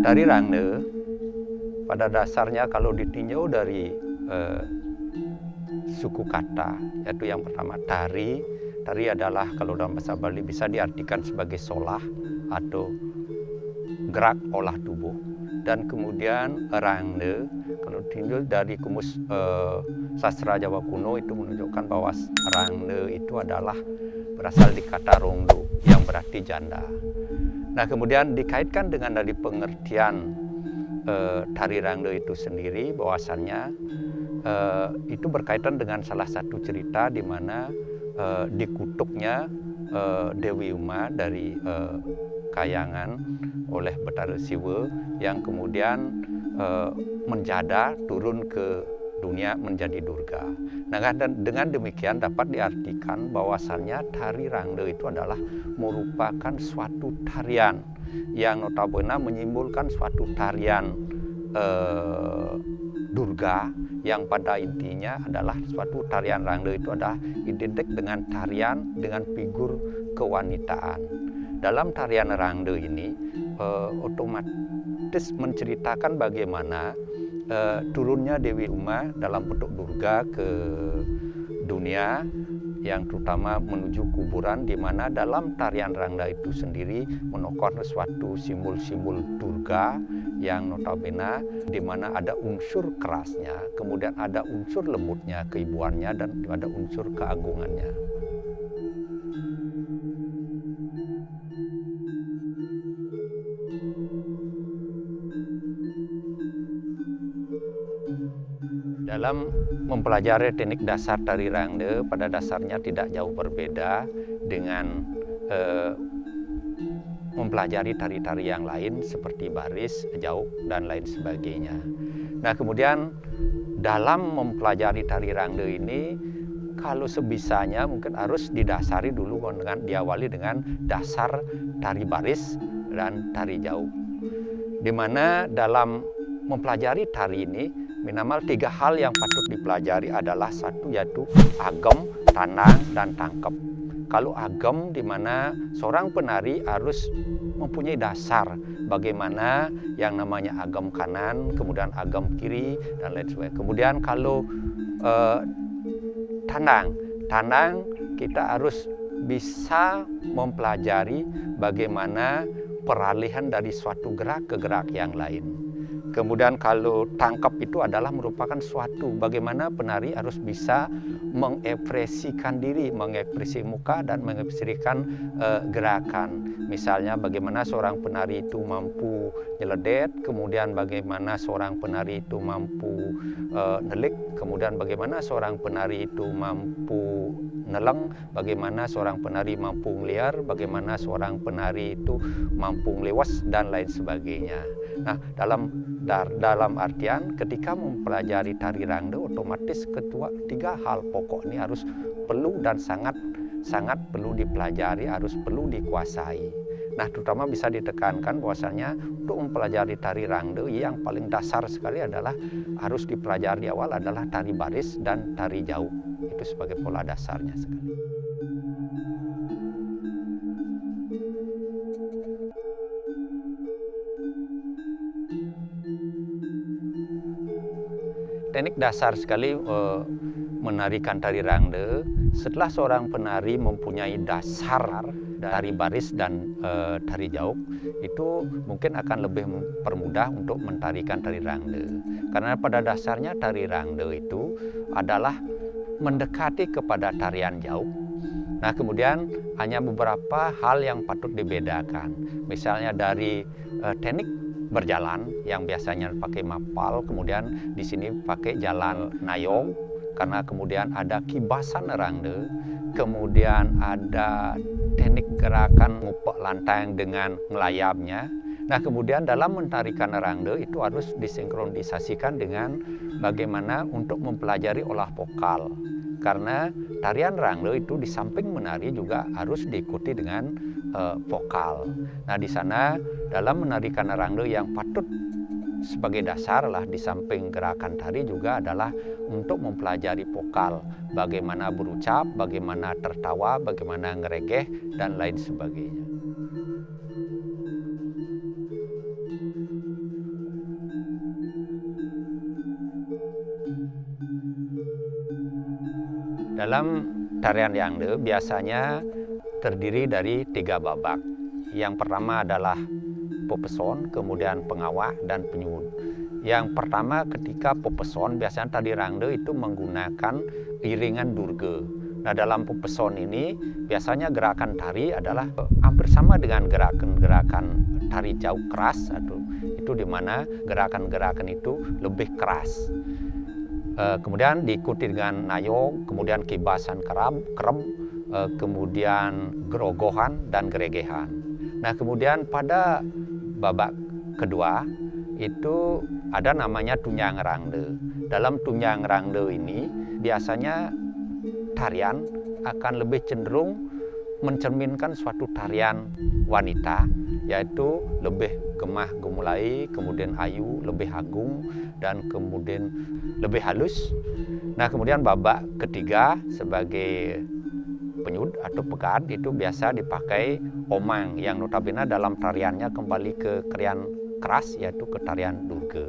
Tari Rangde pada dasarnya kalau ditinjau dari suku kata, yaitu yang pertama tari. Tari adalah kalau dalam bahasa Bali bisa diartikan sebagai solah atau gerak olah tubuh. Dan kemudian Rangde, kalau ditinjau dari kumus sastra Jawa kuno itu menunjukkan bahwa Rangde itu adalah berasal di kata rongdo yang berarti janda. Nah kemudian dikaitkan dengan dari pengertian tari Rangde itu sendiri, bahwasannya itu berkaitan dengan salah satu cerita di mana dikutuknya Dewi Uma dari Kayangan oleh Betara Siwa yang kemudian menjada turun ke dunia menjadi Durga. Nah, dan dengan demikian dapat diartikan bahwasannya tari Rangde itu adalah merupakan suatu tarian yang notabene menyimbolkan suatu tarian Durga yang pada intinya adalah suatu tarian Rangde itu adalah identik dengan tarian dengan figur kewanitaan. Dalam tarian Rangde ini otomatis menceritakan bagaimana turunnya Dewi Uma dalam bentuk Durga ke dunia yang terutama menuju kuburan, di mana dalam tarian Rangda itu sendiri menokon suatu simbol-simbol Durga yang notabene di mana ada unsur kerasnya, kemudian ada unsur lembutnya, keibuannya, dan ada unsur keagungannya. Dalam mempelajari teknik dasar tari Rangde, pada dasarnya tidak jauh berbeda dengan mempelajari tari-tari yang lain seperti baris, jauk, dan lain sebagainya. Nah kemudian dalam mempelajari tari Rangde ini, kalau sebisanya mungkin harus didasari dulu dengan diawali dengan dasar tari baris dan tari jauk. Di mana dalam mempelajari tari ini minimal 3 hal yang patut dipelajari adalah satu yaitu agem, tanang, dan tangkep. Kalau agem di mana seorang penari harus mempunyai dasar bagaimana yang namanya agem kanan, kemudian agem kiri, dan lain sebagainya. Kemudian kalau tanang kita harus bisa mempelajari bagaimana peralihan dari suatu gerak ke gerak yang lain. Kemudian kalau tangkap itu adalah merupakan suatu bagaimana penari harus bisa mengekspresikan diri, mengekspresi muka dan mengekspresikan gerakan. Misalnya bagaimana seorang penari itu mampu nyeledet, kemudian bagaimana seorang penari itu mampu nelik, kemudian bagaimana seorang penari itu mampu neleng, bagaimana seorang penari mampu ngeliar, bagaimana seorang penari itu mampu ngelewas, dan lain sebagainya. Nah, dalam artian ketika mempelajari tari Rangde, otomatis tiga hal pokok ini harus perlu dan sangat perlu dipelajari, harus perlu dikuasai. Nah, terutama bisa ditekankan bahwasanya untuk mempelajari tari Rangde yang paling dasar sekali adalah harus dipelajari awal adalah tari baris dan tari jauk. Itu sebagai pola dasarnya sekali. Teknik dasar sekali menarikan tari Rangde, setelah seorang penari mempunyai dasar tari baris dan tari jauk, itu mungkin akan lebih mempermudah untuk mentarikan tari Rangde. Karena pada dasarnya tari Rangde itu adalah mendekati kepada tarian jauk. Nah kemudian hanya beberapa hal yang patut dibedakan. Misalnya dari teknik berjalan yang biasanya pakai mapal, kemudian di sini pakai jalan nayong, karena kemudian ada kibasan Rangde, kemudian ada teknik gerakan ngupek lantang dengan ngelayapnya. Nah kemudian dalam mentarikan Rangde itu harus disinkronisasikan dengan bagaimana untuk mempelajari olah vokal, karena tarian Rangde itu di samping menari juga harus diikuti dengan vokal. Nah di sana dalam menarikan Rangde yang patut sebagai dasar lah di samping gerakan tari juga adalah untuk mempelajari vokal, bagaimana berucap, bagaimana tertawa, bagaimana ngeregeh, dan lain sebagainya. Dalam tarian Yangde biasanya terdiri dari 3 babak. Yang pertama adalah pepeson, kemudian pengawak, dan penyuhun. Yang pertama ketika pepeson, biasanya tari Rangde itu menggunakan iringan durga. Nah, dalam pepeson ini biasanya gerakan tari adalah hampir sama dengan gerakan-gerakan tari jauh keras, atau itu di mana gerakan-gerakan itu lebih keras. Kemudian diikuti dengan nayong, kemudian kibasan kerem, kemudian gerogohan dan geregehan. Nah, kemudian pada babak kedua itu ada namanya tunjang rangde. Dalam tunjang rangde ini biasanya tarian akan lebih cenderung mencerminkan suatu tarian wanita, yaitu lebih gemah gemulai, kemudian ayu, lebih agung, dan kemudian lebih halus. Nah, kemudian babak ketiga sebagai penyud atau pegat itu biasa dipakai omang, yang notabene dalam tariannya kembali ke tarian keras, yaitu ke tarian durga.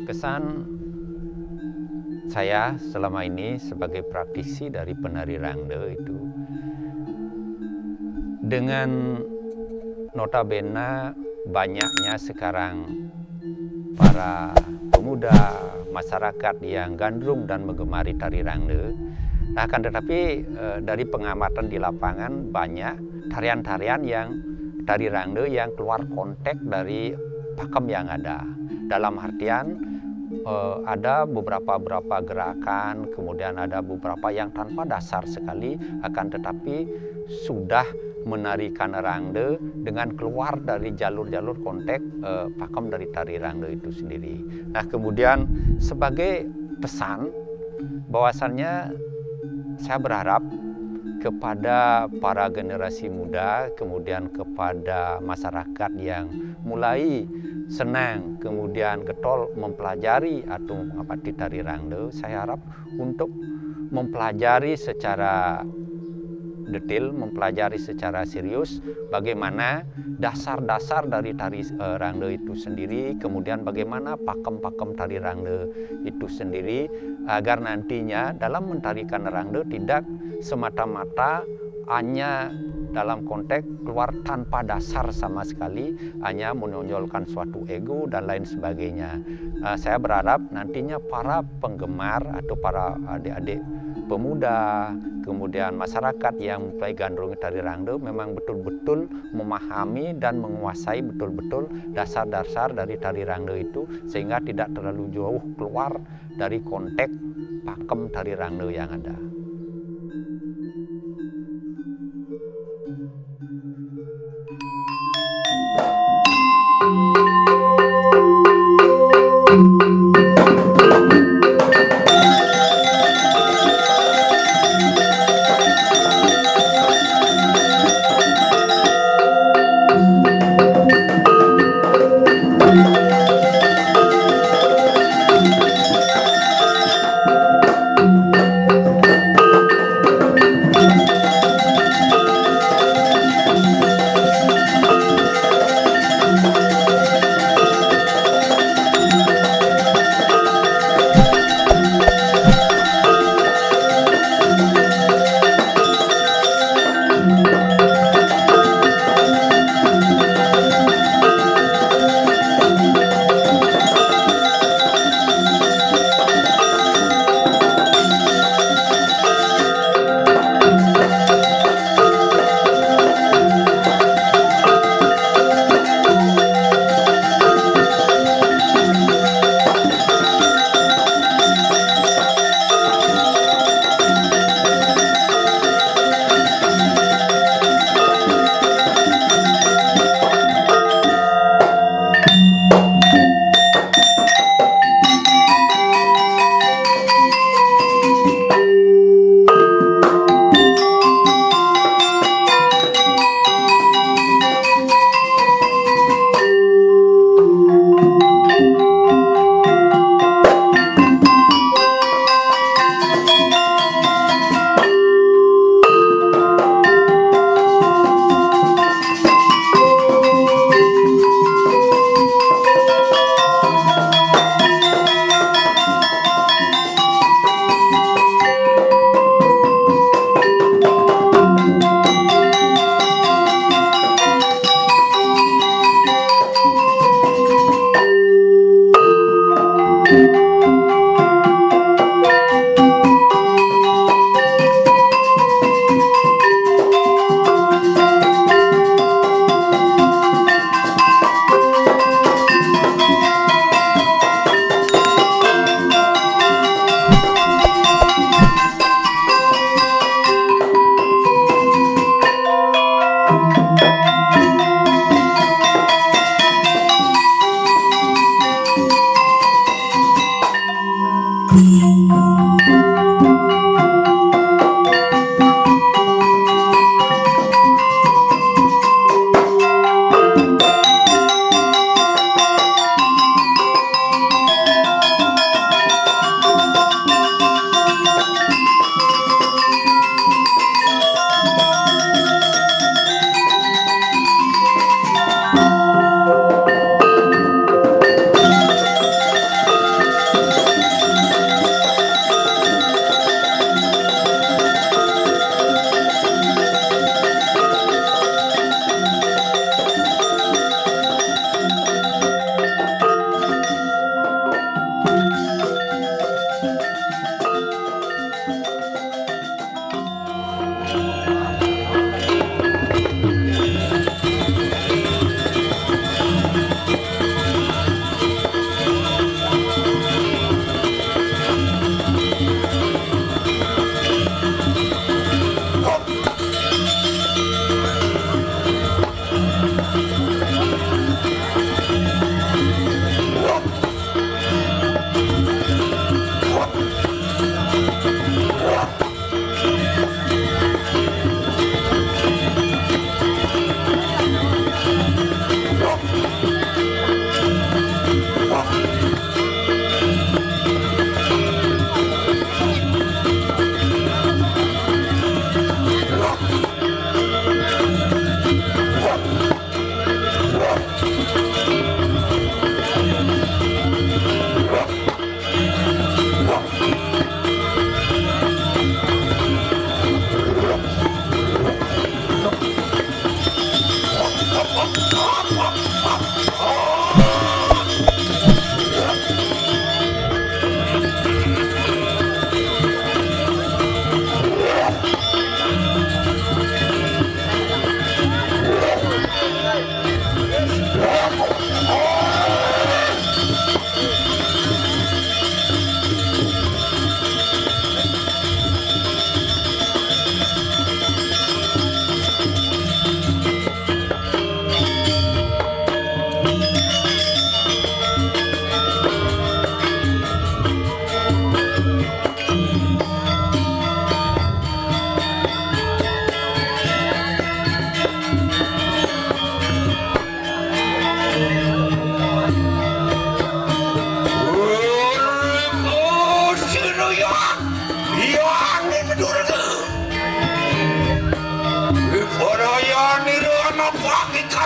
Kesan saya selama ini sebagai praktisi dari penari Rangde itu, dengan notabene banyaknya sekarang para pemuda masyarakat yang gandrung dan menggemari tari Rangde. Nah, akan tetapi dari pengamatan di lapangan banyak tarian-tarian tari Rangde yang keluar konteks dari pakem yang ada. Dalam artian ada beberapa gerakan, kemudian ada beberapa yang tanpa dasar sekali, akan tetapi sudah menarikan Rangde dengan keluar dari jalur-jalur konteks pakem dari tari Rangde itu sendiri. Nah, kemudian sebagai pesan bahwasannya saya berharap kepada para generasi muda, kemudian kepada masyarakat yang mulai senang, kemudian getol mempelajari atau mengapati tari Rangde, saya harap untuk mempelajari secara detail, mempelajari secara serius bagaimana dasar-dasar dari tari Rangde itu sendiri, kemudian bagaimana pakem-pakem tari Rangde itu sendiri, agar nantinya dalam mentarikan Rangde tidak semata-mata hanya dalam konteks keluar tanpa dasar sama sekali, hanya menonjolkan suatu ego dan lain sebagainya. Saya berharap nantinya para penggemar atau para adik-adik pemuda, kemudian masyarakat yang mulai gandrungi tari Rangde memang betul-betul memahami dan menguasai betul-betul dasar-dasar dari tari Rangde itu, sehingga tidak terlalu jauh keluar dari konteks pakem tari Rangde yang ada.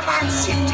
transit